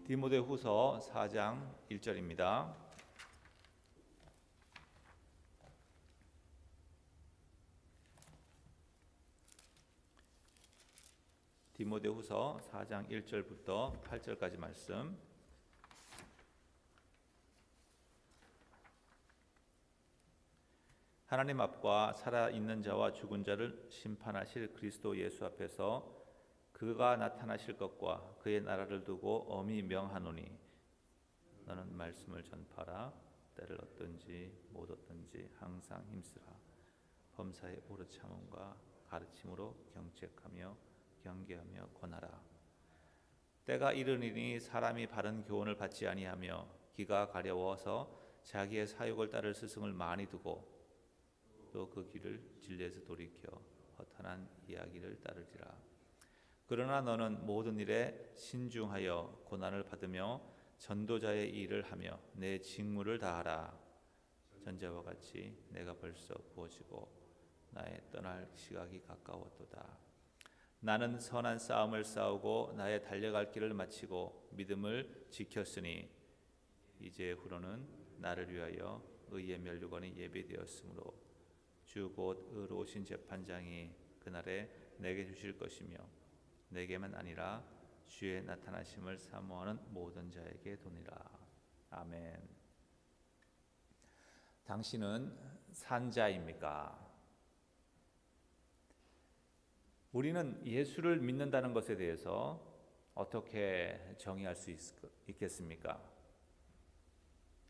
디모데후서 4장 1절입니다. 디모데후서 4장 1절부터 8절까지 말씀. 하나님 앞과 살아있는 자와 죽은 자를 심판하실 그리스도 예수 앞에서 그가 나타나실 것과 그의 나라를 두고 엄히 명하노니 너는 말씀을 전파라. 때를 얻든지 못 얻든지 항상 힘쓰라. 범사에 오래 참음과 가르침으로 경책하며 경계하며 권하라. 때가 이르니니 사람이 바른 교훈을 받지 아니하며 귀가 가려워서 자기의 사욕을 따를 스승을 많이 두고 또 그 길을 진리에서 돌이켜 허탄한 이야기를 따르리라. 그러나 너는 모든 일에 신중하여 고난을 받으며 전도자의 일을 하며 내 직무를 다하라. 전자와 같이 내가 벌써 부어지고 나의 떠날 시각이 가까웠도다. 나는 선한 싸움을 싸우고 나의 달려갈 길을 마치고 믿음을 지켰으니 이제 후로는 나를 위하여 의의 면류관이 예비되었으므로 주 곧 의로우신 재판장이 그날에 내게 주실 것이며 내게만 아니라 주의 나타나심을 사모하는 모든 자에게 도니라. 아멘. 당신은 산자입니까? 우리는 예수를 믿는다는 것에 대해서 어떻게 정의할 수 있겠습니까?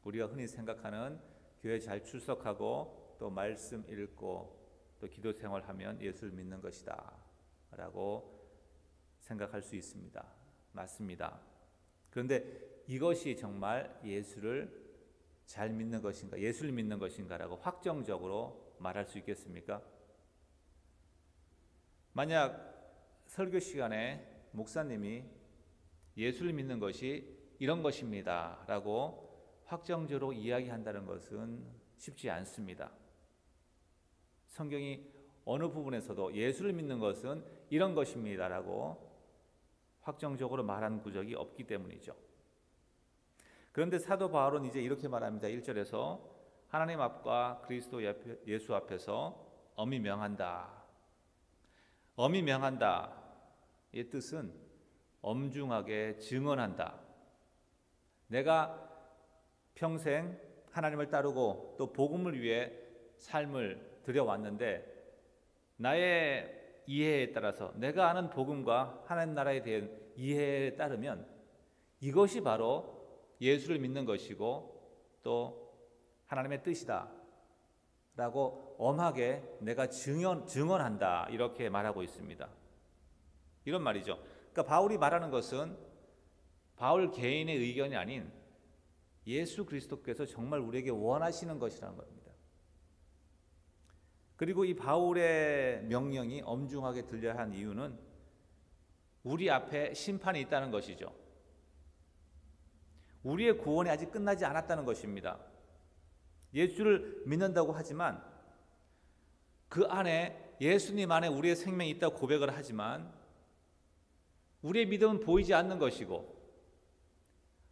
우리가 흔히 생각하는 교회 잘 출석하고 또 말씀 읽고 또 기도 생활하면 예수를 믿는 것이다 라고 생각할 수 있습니다. 맞습니다. 그런데 이것이 정말 예수를 잘 믿는 것인가, 예수를 믿는 것인가 라고 확정적으로 말할 수 있겠습니까? 만약 설교 시간에 목사님이 예수를 믿는 것이 이런 것입니다 라고 확정적으로 이야기한다는 것은 쉽지 않습니다. 성경이 어느 부분에서도 예수를 믿는 것은 이런 것입니다 라고 확정적으로 말한 구절이 없기 때문이죠. 그런데 사도 바울은 이제 이렇게 말합니다. 1절에서 하나님 앞과 그리스도 예수 앞에서 엄히 명한다. 엄히 명한다. 이 뜻은 엄중하게 증언한다. 내가 평생 하나님을 따르고 또 복음을 위해 삶을 들여왔는데 나의 이해에 따라서 내가 아는 복음과 하나님 나라에 대한 이해에 따르면 이것이 바로 예수를 믿는 것이고 또 하나님의 뜻이다 라고 엄하게 내가 증언한다 이렇게 말하고 있습니다. 이런 말이죠. 그러니까 바울이 말하는 것은 바울 개인의 의견이 아닌 예수 그리스도께서 정말 우리에게 원하시는 것이라는 겁니다. 그리고 이 바울의 명령이 엄중하게 들려야 한 이유는 우리 앞에 심판이 있다는 것이죠. 우리의 구원이 아직 끝나지 않았다는 것입니다. 예수를 믿는다고 하지만 그 안에 예수님 안에 우리의 생명이 있다고 고백을 하지만 우리의 믿음은 보이지 않는 것이고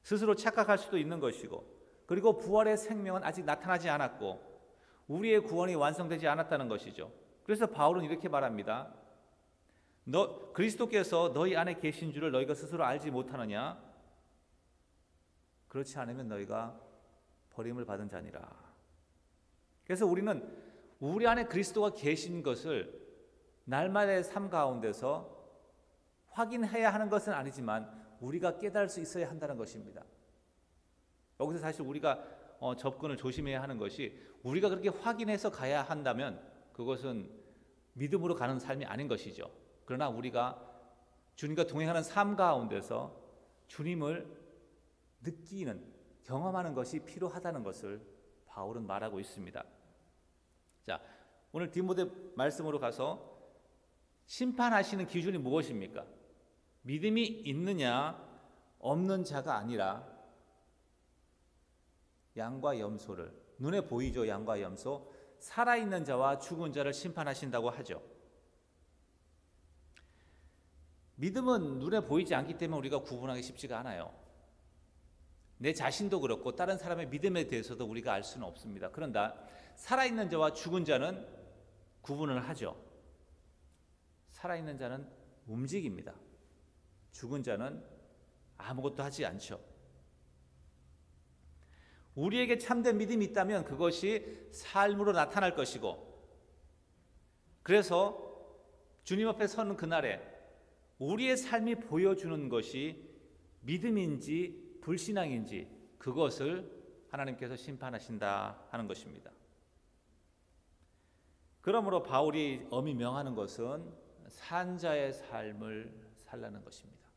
스스로 착각할 수도 있는 것이고 그리고 부활의 생명은 아직 나타나지 않았고 우리의 구원이 완성되지 않았다는 것이죠. 그래서 바울은 이렇게 말합니다. 그리스도께서 너희 안에 계신 줄을 너희가 스스로 알지 못하느냐? 그렇지 않으면 너희가 버림을 받은 자니라. 그래서 우리는 우리 안에 그리스도가 계신 것을 날마다의 삶 가운데서 확인해야 하는 것은 아니지만 우리가 깨달을 수 있어야 한다는 것입니다. 여기서 사실 우리가 접근을 조심해야 하는 것이 우리가 그렇게 확인해서 가야 한다면 그것은 믿음으로 가는 삶이 아닌 것이죠. 그러나 우리가 주님과 동행하는 삶 가운데서 주님을 느끼는, 경험하는 것이 필요하다는 것을 바울은 말하고 있습니다. 자, 오늘 디모데 말씀으로 가서 심판하시는 기준이 무엇입니까? 믿음이 있느냐 없는 자가 아니라 양과 염소를, 눈에 보이죠? 양과 염소, 살아있는 자와 죽은 자를 심판하신다고 하죠. 믿음은 눈에 보이지 않기 때문에 우리가 구분하기 쉽지가 않아요. 내 자신도 그렇고 다른 사람의 믿음에 대해서도 우리가 알 수는 없습니다. 그런데 살아있는 자와 죽은 자는 구분을 하죠. 살아있는 자는 움직입니다. 죽은 자는 아무것도 하지 않죠. 우리에게 참된 믿음이 있다면 그것이 삶으로 나타날 것이고, 그래서 주님 앞에 서는 그날에 우리의 삶이 보여주는 것이 믿음인지 불신앙인지 그것을 하나님께서 심판하신다 하는 것입니다. 그러므로 바울이 엄히 명하는 것은 산자의 삶을 살라는 것입니다.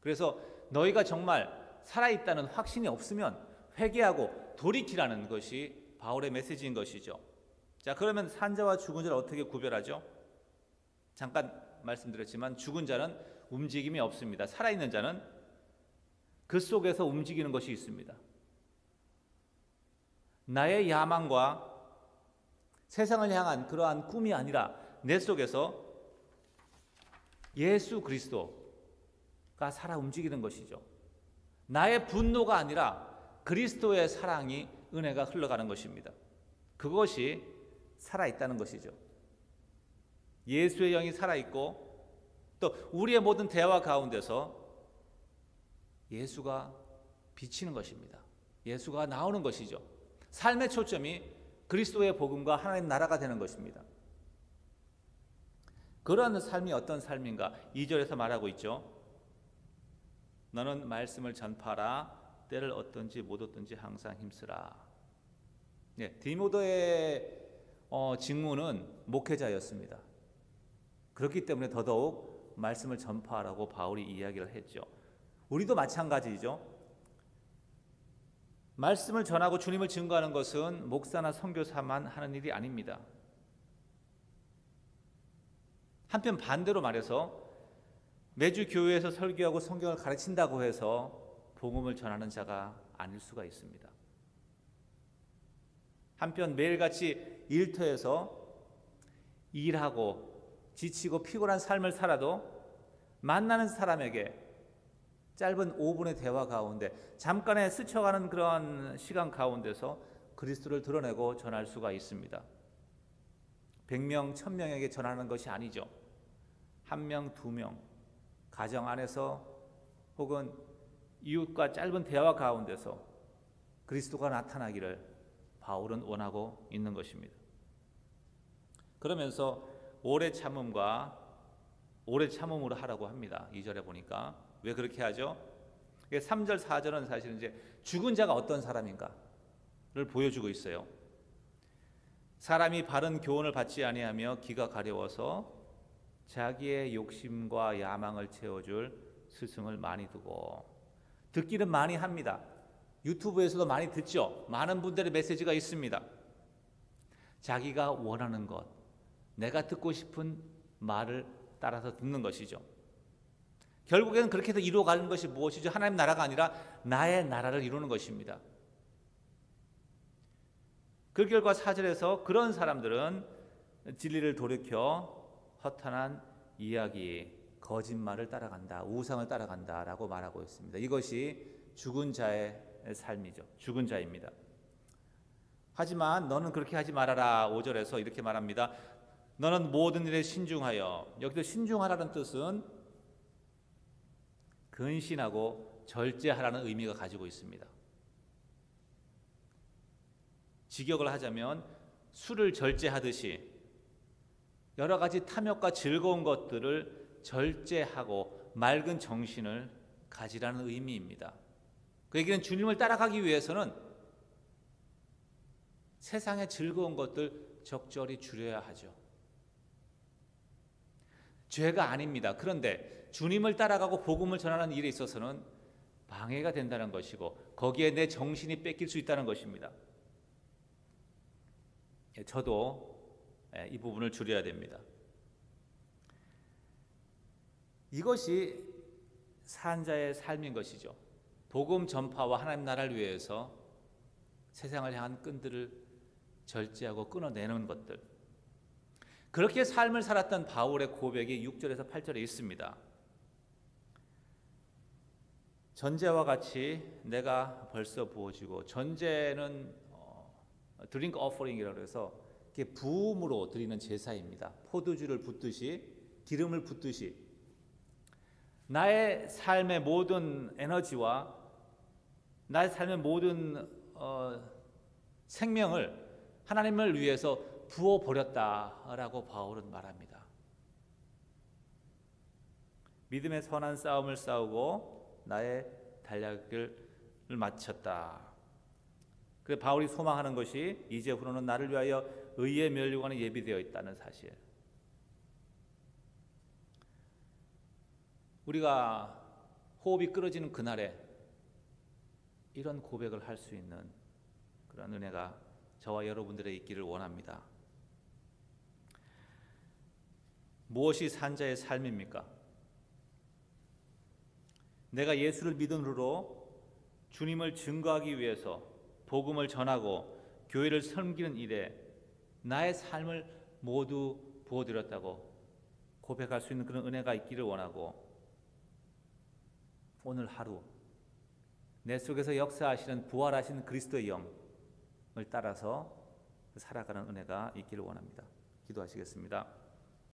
그래서 너희가 정말 살아있다는 확신이 없으면 회개하고 돌이키라는 것이 바울의 메시지인 것이죠. 자, 그러면 산자와 죽은 자를 어떻게 구별하죠? 잠깐 말씀드렸지만 죽은 자는 움직임이 없습니다. 살아있는 자는 그 속에서 움직이는 것이 있습니다. 나의 야망과 세상을 향한 그러한 꿈이 아니라 내 속에서 예수 그리스도가 살아 움직이는 것이죠. 나의 분노가 아니라 그리스도의 사랑이, 은혜가 흘러가는 것입니다. 그것이 살아있다는 것이죠. 예수의 영이 살아있고 또 우리의 모든 대화 가운데서 예수가 비치는 것입니다. 예수가 나오는 것이죠. 삶의 초점이 그리스도의 복음과 하나님 나라가 되는 것입니다. 그러한 삶이 어떤 삶인가? 2절에서 말하고 있죠. 너는 말씀을 전파하라. 때를 얻든지 못 얻든지 항상 힘쓰라. 네, 디모데의 직무는 목회자였습니다. 그렇기 때문에 더더욱 말씀을 전파하라고 바울이 이야기를 했죠. 우리도 마찬가지죠. 말씀을 전하고 주님을 증거하는 것은 목사나 선교사만 하는 일이 아닙니다. 한편 반대로 말해서 매주 교회에서 설교하고 성경을 가르친다고 해서 복음을 전하는 자가 아닐 수가 있습니다. 한편 매일같이 일터에서 일하고 지치고 피곤한 삶을 살아도 만나는 사람에게 짧은 5분의 대화 가운데 잠깐의 스쳐가는 그런 시간 가운데서 그리스도를 드러내고 전할 수가 있습니다. 100명, 1000명에게 전하는 것이 아니죠. 1명, 2명, 가정 안에서 혹은 이웃과 짧은 대화 가운데서 그리스도가 나타나기를 바울은 원하고 있는 것입니다. 그러면서 오래 참음과 오래 참음으로 하라고 합니다. 2절에 보니까 왜 그렇게 하죠? 3절, 4절은 사실 이제 죽은 자가 어떤 사람인가를 보여주고 있어요. 사람이 바른 교훈을 받지 아니하며 귀가 가려워서 자기의 욕심과 야망을 채워줄 스승을 많이 두고, 듣기는 많이 합니다. 유튜브에서도 많이 듣죠. 많은 분들의 메시지가 있습니다. 자기가 원하는 것, 내가 듣고 싶은 말을 따라서 듣는 것이죠. 결국에는 그렇게 해서 이루어가는 것이 무엇이죠? 하나님 나라가 아니라 나의 나라를 이루는 것입니다. 그 결과 4절에서 그런 사람들은 진리를 돌이켜 허탄한 이야기, 거짓말을 따라간다, 우상을 따라간다라고 말하고 있습니다. 이것이 죽은 자의 삶이죠. 죽은 자입니다. 하지만 너는 그렇게 하지 말아라. 5절에서 이렇게 말합니다. 너는 모든 일에 신중하여. 여기서 신중하라는 뜻은 근신하고 절제하라는 의미가 가지고 있습니다. 직역을 하자면 술을 절제하듯이 여러 가지 탐욕과 즐거운 것들을 절제하고 맑은 정신을 가지라는 의미입니다. 그 얘기는 주님을 따라가기 위해서는 세상의 즐거운 것들 적절히 줄여야 하죠. 죄가 아닙니다. 그런데 주님을 따라가고 복음을 전하는 일에 있어서는 방해가 된다는 것이고 거기에 내 정신이 뺏길 수 있다는 것입니다. 저도 이 부분을 줄여야 됩니다. 이것이 산자의 삶인 것이죠. 복음 전파와 하나님 나라를 위해서 세상을 향한 끈들을 절제하고 끊어내는 것들. 그렇게 삶을 살았던 바울의 고백이 6절에서 8절에 있습니다. 전제와 같이 내가 벌써 부어지고, 전제는 드링크 오퍼링이라고 해서 이게 부음으로 드리는 제사입니다. 포도주를 붓듯이, 기름을 붓듯이 나의 삶의 모든 에너지와 나의 삶의 모든 생명을 하나님을 위해서 부어버렸다라고 바울은 말합니다. 믿음의 선한 싸움을 싸우고 나의 달력을 마쳤다. 그래서 바울이 소망하는 것이 이제부로는 나를 위하여 의의 면류관이 예비되어 있다는 사실. 우리가 호흡이 끊어지는 그날에 이런 고백을 할 수 있는 그런 은혜가 저와 여러분들의 있기를 원합니다. 무엇이 산자의 삶입니까? 내가 예수를 믿음으로 주님을 증거하기 위해서 복음을 전하고 교회를 섬기는 일에 나의 삶을 모두 부어드렸다고 고백할 수 있는 그런 은혜가 있기를 원하고, 오늘 하루 내 속에서 역사하시는 부활하신 그리스도의 영을 따라서 살아가는 은혜가 있기를 원합니다. 기도하시겠습니다.